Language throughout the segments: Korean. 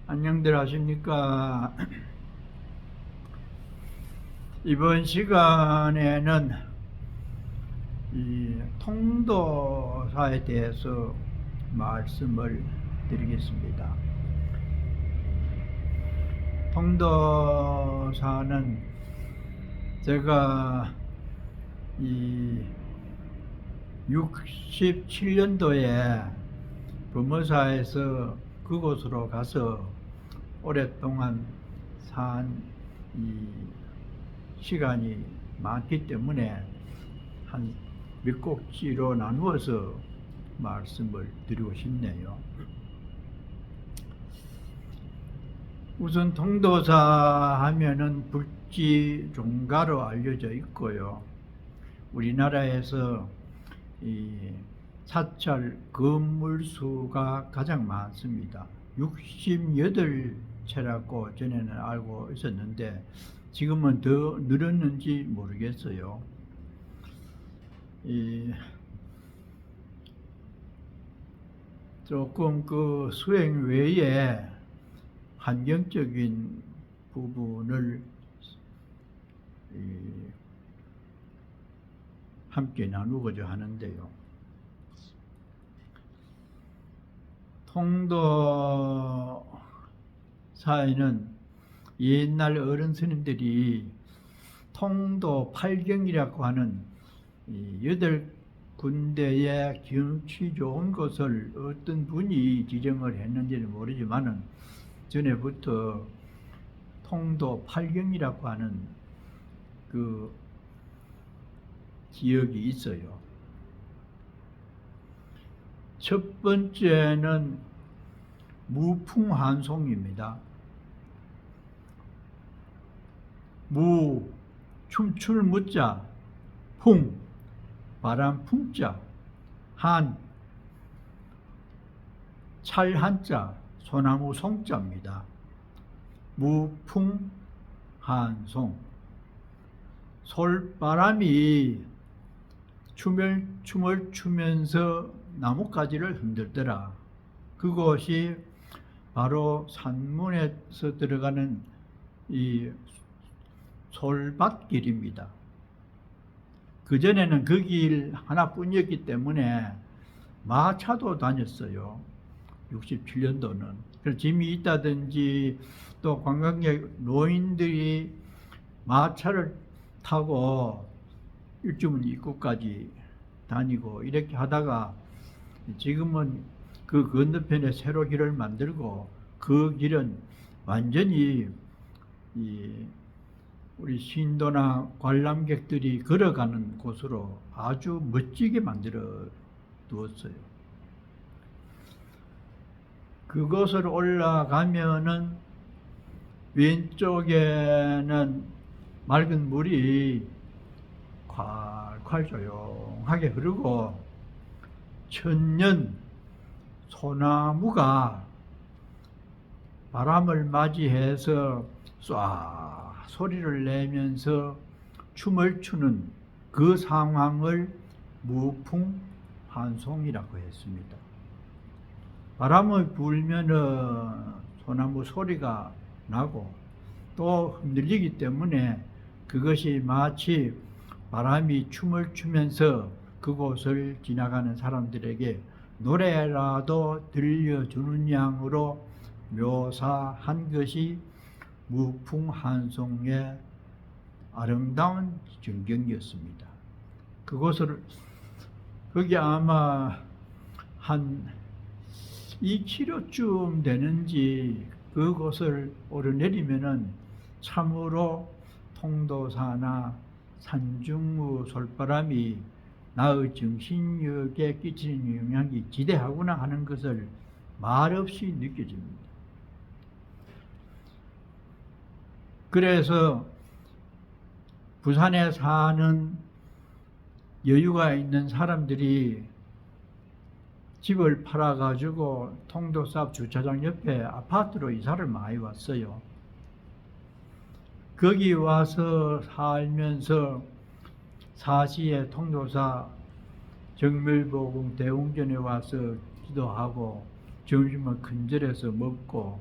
안녕들 하십니까? 이번 시간에는 이 통도사에 대해서 말씀을 드리겠습니다. 통도사는 제가 이 67년도에 범어사에서 그곳으로 가서 오랫동안 산 이 시간이 많기 때문에 한 몇 곡지로 나누어서 말씀을 드리고 싶네요. 우선 통도사 하면은 불지 종가로 알려져 있고요. 우리나라에서 이 사찰 건물수가 가장 많습니다. 68채라고 전에는 알고 있었는데 지금은 더 늘었는지 모르겠어요. 조금 그 수행 외에 환경적인 부분을 함께 나누고자 하는데요. 통도사에는 옛날 어른 스님들이 통도 8경이라고 하는 8군데의 경치 좋은 곳을 어떤 분이 지정을 했는지는 모르지만은 전에부터 통도 8경이라고 하는 그 지역이 있어요. 첫 번째는 무풍한송입니다. 무, 춤출 무자, 풍, 바람 풍자, 한, 찰 한자, 소나무 송자입니다. 무풍 한송. 솔바람이 춤을 추면서 나뭇가지를 흔들더라. 그곳이 바로 산문에서 들어가는 이 솔밭길입니다. 그전에는 그 길 하나뿐이었기 때문에 마차도 다녔어요. 67년도는. 그래서 짐이 있다든지 또 관광객 노인들이 마차를 타고 일주문 입구까지 다니고 이렇게 하다가 지금은 그 건너편에 새로 길을 만들고 그 길은 완전히 우리 신도나 관람객들이 걸어가는 곳으로 아주 멋지게 만들어 두었어요. 그곳을 올라가면은 왼쪽에는 맑은 물이 콸콸 조용하게 흐르고 천년 소나무가 바람을 맞이해서 쏴 소리를 내면서 춤을 추는 그 상황을 무풍한송이라고 했습니다. 바람을 불면은 소나무 소리가 나고 또 흔들리기 때문에 그것이 마치 바람이 춤을 추면서 그곳을 지나가는 사람들에게 노래라도 들려주는 양으로 묘사한 것이 무풍한송의 아름다운 전경이었습니다. 그곳을 거기 아마 한 2km쯤 되는지 그곳을 오르내리면은 참으로 통도사나 산중무 솔바람이 나의 정신력에 끼치는 영향이 지대하구나 하는 것을 말없이 느껴집니다. 그래서 부산에 사는 여유가 있는 사람들이 집을 팔아가지고 통도사 주차장 옆에 아파트로 이사를 많이 왔어요. 거기 와서 살면서 사시에 통도사 정밀보궁 대웅전에 와서 기도하고 점심을 큰절에서 먹고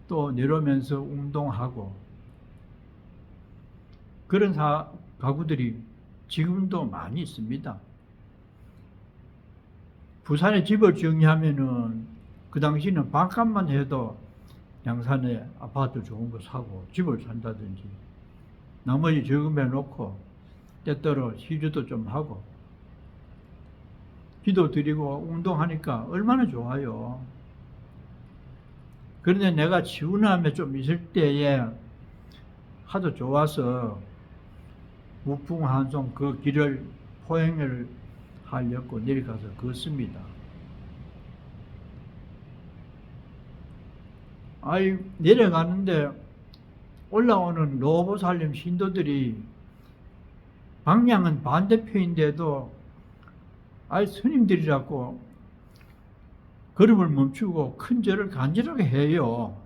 또 내려오면서 운동하고 그런 가구들이 지금도 많이 있습니다. 부산에 집을 정리하면은 그 당시는 반값만 해도 양산에 아파트 좋은 거 사고 집을 산다든지 나머지 저금해 놓고 때때로 시주도 좀 하고 기도 드리고 운동하니까 얼마나 좋아요. 그런데 내가 치운함에 좀 있을 때에 하도 좋아서 무풍한송 그 길을 포행을 하려고 내려가서 걷습니다. 아이 내려가는데 올라오는 노보살림 신도들이 방향은 반대편인데도 아이 스님들이라고 걸음을 멈추고 큰 절을 간절하게 해요.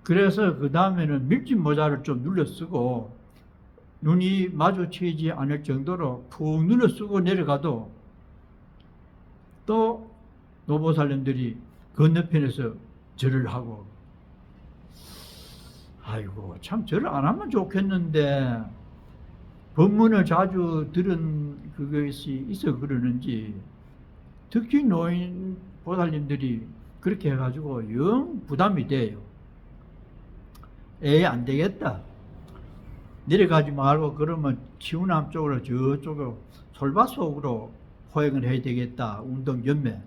그래서 그 다음에는 밀짚 모자를 좀 눌러 쓰고 눈이 마주치지 않을 정도로 푹 눌러 쓰고 내려가도 또 노보살님들이 건너편에서 절을 하고 아이고 참 절을 안 하면 좋겠는데 법문을 자주 들은 그것이 있어 그러는지 특히 노인 보살님들이 그렇게 해가지고 영 부담이 돼요. 안 되겠다. 내려가지 말고 그러면 치운암 쪽으로 저쪽으로 솔밭속으로 포행을 해야 되겠다. 운동 겸해.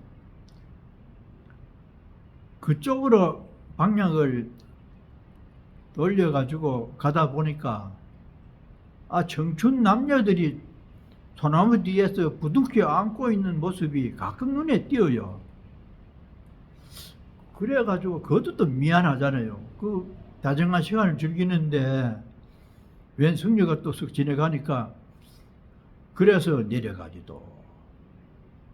그쪽으로 방향을 돌려가지고 가다 보니까 청춘 남녀들이 소나무 뒤에서 부둥켜 안고 있는 모습이 가끔 눈에 띄어요. 그래가지고 그것도 또 미안하잖아요. 그 다정한 시간을 즐기는데 웬 승려가 또 쓱 지나가니까 그래서 내려가지도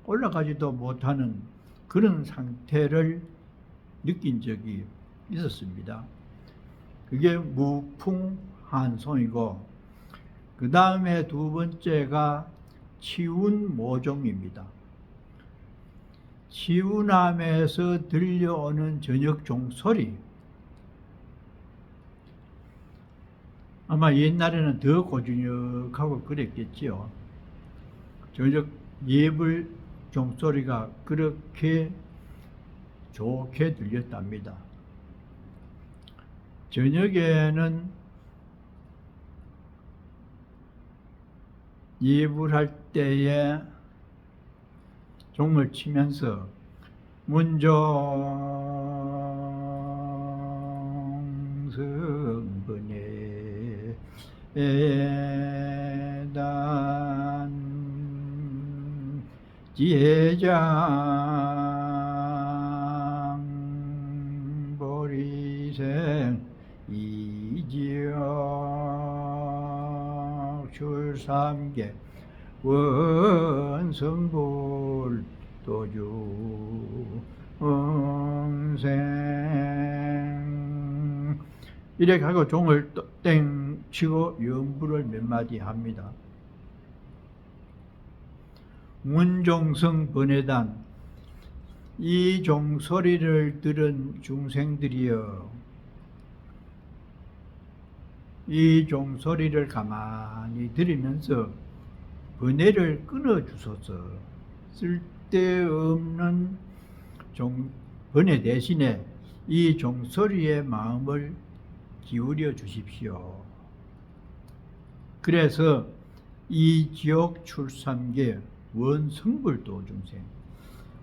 올라가지도 못하는 그런 상태를 느낀 적이 있었습니다. 그게 무풍한송이고 그 다음에 두 번째가 치운모종입니다. 치운암에서 들려오는 저녁 종소리. 아마 옛날에는 더 고즈넉하고 그랬겠지요. 저녁 예불 종소리가 그렇게 좋게 들렸답니다. 저녁에는 예불할 때에 종을 치면서 문종성번에 에단 지혜장 보리생 이지역 출삼계 원성불 도주 응생 이렇게 하고 종을 땡 치고 연부를 몇 마디 합니다. 문종성 번외단 이 종소리를 들은 중생들이여 이 종소리를 가만히 들으면서 번뇌를 끊어주소서. 쓸데없는 번뇌 대신에 이 종소리의 마음을 기울여 주십시오. 그래서 이 지옥 출삼계 원성불도 중생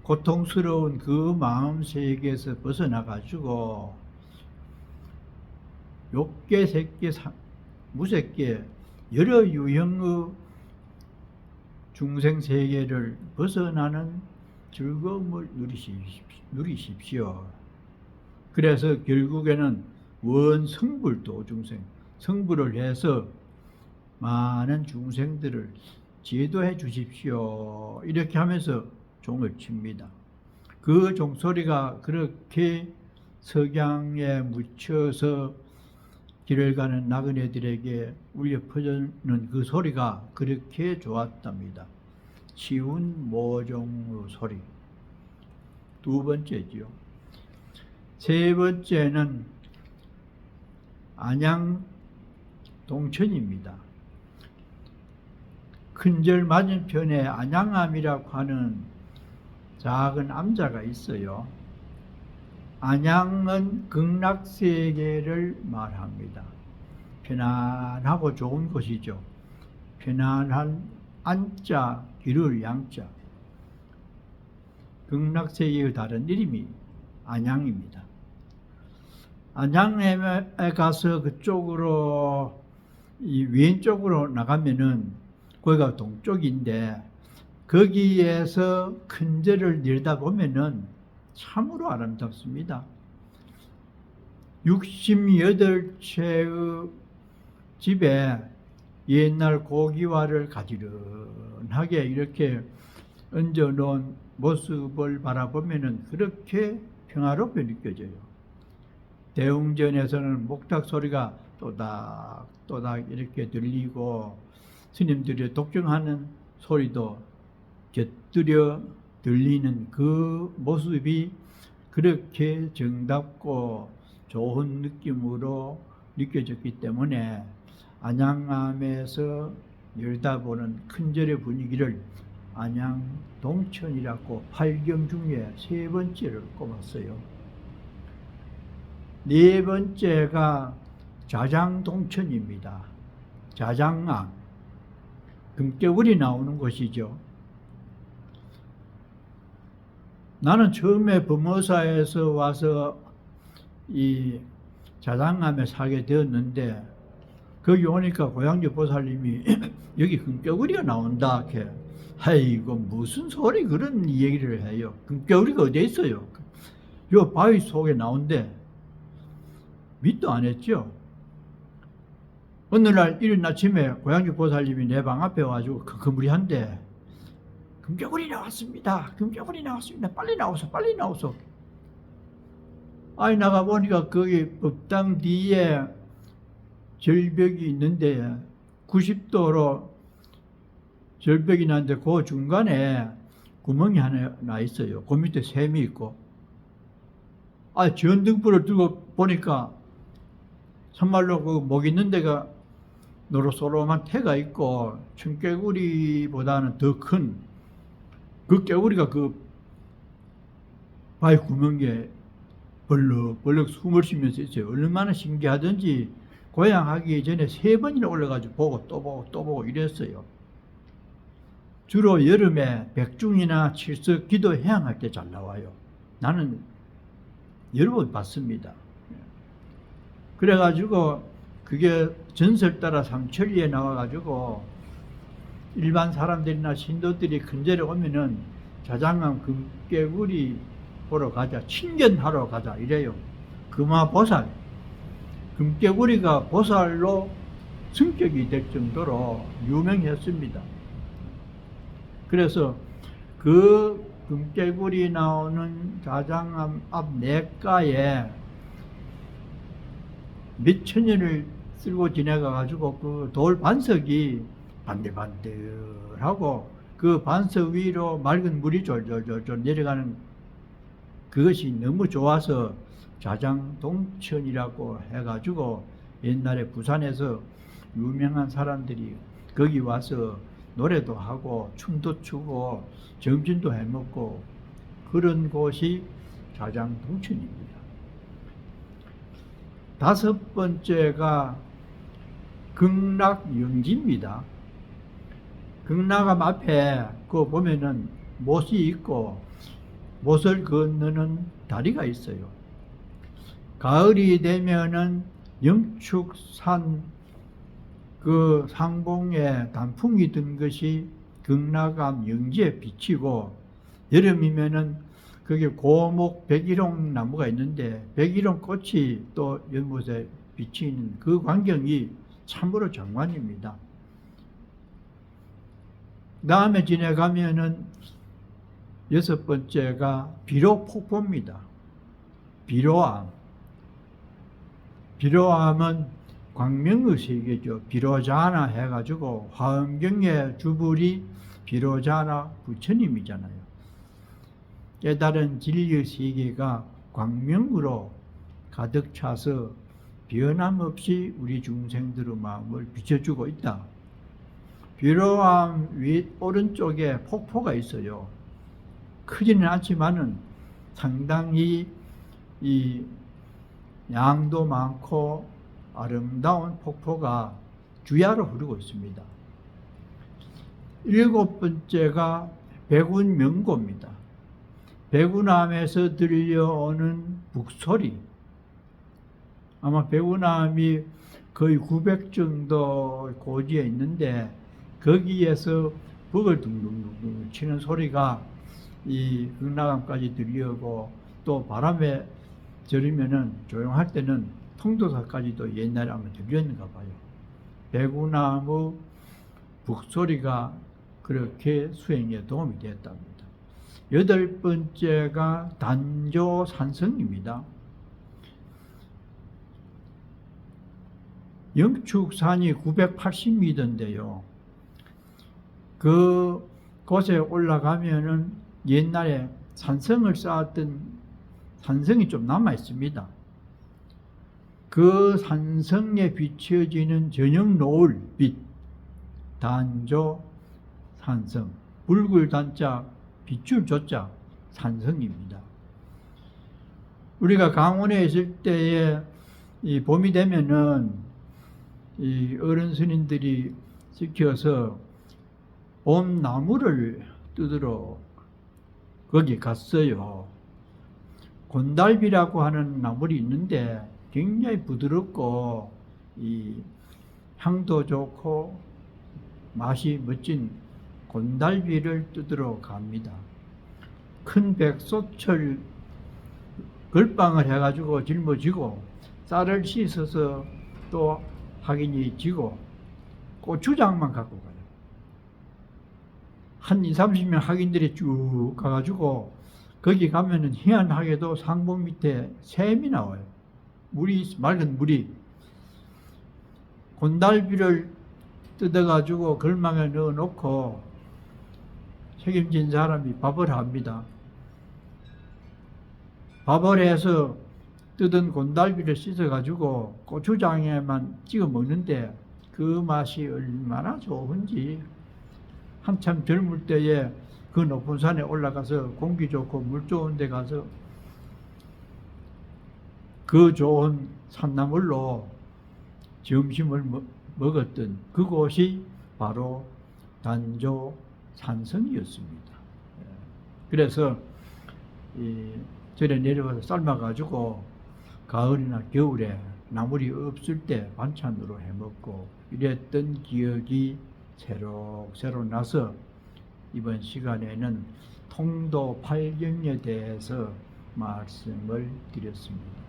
고통스러운 그 마음 세계에서 벗어나가지고 욕계, 색계, 무색계 여러 유형의 중생 세계를 벗어나는 즐거움을 누리십시오. 그래서 결국에는 원성불도 중생, 성불을 해서 많은 중생들을 제도해 주십시오. 이렇게 하면서 종을 칩니다. 그 종소리가 그렇게 석양에 묻혀서 길을 가는 나그네들에게 울려 퍼지는 그 소리가 그렇게 좋았답니다. 치운 모종의 소리. 두 번째지요. 세 번째는 안양 동천입니다. 큰절 맞은편에 안양암이라고 하는 작은 암자가 있어요. 안양은 극락세계를 말합니다. 편안하고 좋은 곳이죠. 편안한 안자, 기를 양자. 극락세계의 다른 이름이 안양입니다. 안양에 가서 그쪽으로 이 왼쪽으로 나가면은 거기가 동쪽인데 거기에서 큰 절을 내려다보면은 참으로 아름답습니다. 68채의 집에 옛날 고기와를 가지런하게 이렇게 얹어놓은 모습을 바라보면은 그렇게 평화롭게 느껴져요. 대웅전에서는 목탁 소리가 또닥또닥 이렇게 들리고 스님들이 독경하는 소리도 곁들여 들리는 그 모습이 그렇게 정답고 좋은 느낌으로 느껴졌기 때문에 안양암에서 내려다보는 큰절의 분위기를 안양 동천이라고 8경 중에 세 번째를 꼽았어요. 네 번째가 자장동천입니다. 자장암, 금겨울이 나오는 곳이죠. 나는 처음에 범어사에서 와서 이 자장암에 살게 되었는데 거기 오니까 고양주 보살님이 여기 금겨울이가 나온다. 이렇게. 아이고 무슨 소리 그런 얘기를 해요. 금겨울이가 어디에 있어요? 요 바위 속에 나온대. 믿도 안 했죠. 어느 날 이른 아침에 고양주 보살님이 내 방 앞에 와가지고 그무리한데 금겨울이 나왔습니다. 금겨울이 나왔습니다. 빨리 나오소. 빨리 나오소. 아이 나가보니까 거기 법당 뒤에 절벽이 있는데 90도로 절벽이 나는데 그 중간에 구멍이 하나 나 있어요. 그 밑에 샘이 있고 전등불을 들고 보니까 참말로 그 목 있는 데가 노릇소름한 태가 있고 청개구리보다는 더 큰 그 개구리가 그 바위 구멍에 벌럭벌럭 숨을 쉬면서 있어요. 얼마나 신기하든지 고향하기 전에 3번이나 올라가지고 보고 또 보고 또 보고 이랬어요. 주로 여름에 백중이나 칠석 기도 해양할 때 잘 나와요. 나는 여러 번 봤습니다. 그래가지고 그게 전설 따라 삼천리에 나와가지고 일반 사람들이나 신도들이 큰절에 오면은 자장암 금개구리 보러 가자, 친견하러 가자 이래요. 금화보살, 금개구리가 보살로 성격이 될 정도로 유명했습니다. 그래서 그 금개구리 나오는 자장암 앞 내가에 몇천 년을 쓸고 지내가가지고 그 돌 반석이 반들반들하고 그 반석 위로 맑은 물이 졸졸졸 내려가는 그것이 너무 좋아서 자장동천이라고 해가지고 옛날에 부산에서 유명한 사람들이 거기 와서 노래도 하고 춤도 추고 점심도 해먹고 그런 곳이 자장동천입니다. 다섯 번째가 극락영지입니다. 극락암 앞에 그 보면은 못이 있고 못을 건너는 다리가 있어요. 가을이 되면은 영축산 그 상봉에 단풍이 든 것이 극락암 영지에 비치고 여름이면은 거기 고목 백일홍 나무가 있는데 백일홍 꽃이 또 연못에 비치는 그 광경이 참으로 장관입니다. 다음에 지나가면은 여섯 번째가 비로폭포입니다. 비로암. 비로암은 광명의 세계죠. 비로자나 해가지고 화엄경의 주불이 비로자나 부처님이잖아요. 깨달은 진리의 세계가 광명으로 가득 차서 변함없이 우리 중생들의 마음을 비춰주고 있다. 비로암 위 오른쪽에 폭포가 있어요. 크지는 않지만은 상당히 이 양도 많고 아름다운 폭포가 주야로 흐르고 있습니다. 7번째가 백운명고입니다. 백운암에서 들려오는 북소리. 아마 백운암이 거의 900 정도 고지에 있는데 거기에서 벅을 둥둥둥 치는 소리가 이 극락암까지 들려오고, 또 바람에 저리면은 조용할 때는 통도사까지도 옛날에 아마 들렸는가 봐요. 백운암의 북소리가 그렇게 수행에 도움이 되었답니다. 8번째가 단조산성입니다. 영축산이 980m인데요. 그 곳에 올라가면은 옛날에 산성을 쌓았던 산성이 좀 남아 있습니다. 그 산성에 비춰지는 저녁 노을빛, 단조 산성, 불굴 단자, 빛줄 조자, 산성입니다. 우리가 강원에 있을 때에 이 봄이 되면은 이 어른 스님들이 시켜서 봄 나무를 뜯으러 거기 갔어요. 곤달비라고 하는 나물이 있는데 굉장히 부드럽고 이 향도 좋고 맛이 멋진 곤달비를 뜯으러 갑니다. 큰 백소철 걸빵을 해가지고 짊어지고 쌀을 씻어서 또 확인이 지고 고추장만 갖고 가요. 한 20, 30명 학인들이 쭉 가가지고 거기 가면은 희한하게도 상봉 밑에 샘이 나와요. 물이, 맑은 물이. 곤달비를 뜯어가지고 걸망에 넣어놓고 책임진 사람이 밥을 합니다. 밥을 해서 뜯은 곤달비를 씻어가지고 고추장에만 찍어 먹는데 그 맛이 얼마나 좋은지. 한참 젊을 때에 그 높은 산에 올라가서 공기 좋고 물 좋은 데 가서 그 좋은 산나물로 점심을 먹었던 그곳이 바로 단조 산성이었습니다. 그래서 절에 내려가서 삶아가지고 가을이나 겨울에 나물이 없을 때 반찬으로 해먹고 이랬던 기억이 새록새록 나서 이번 시간에는 통도 팔경에 대해서 말씀을 드렸습니다.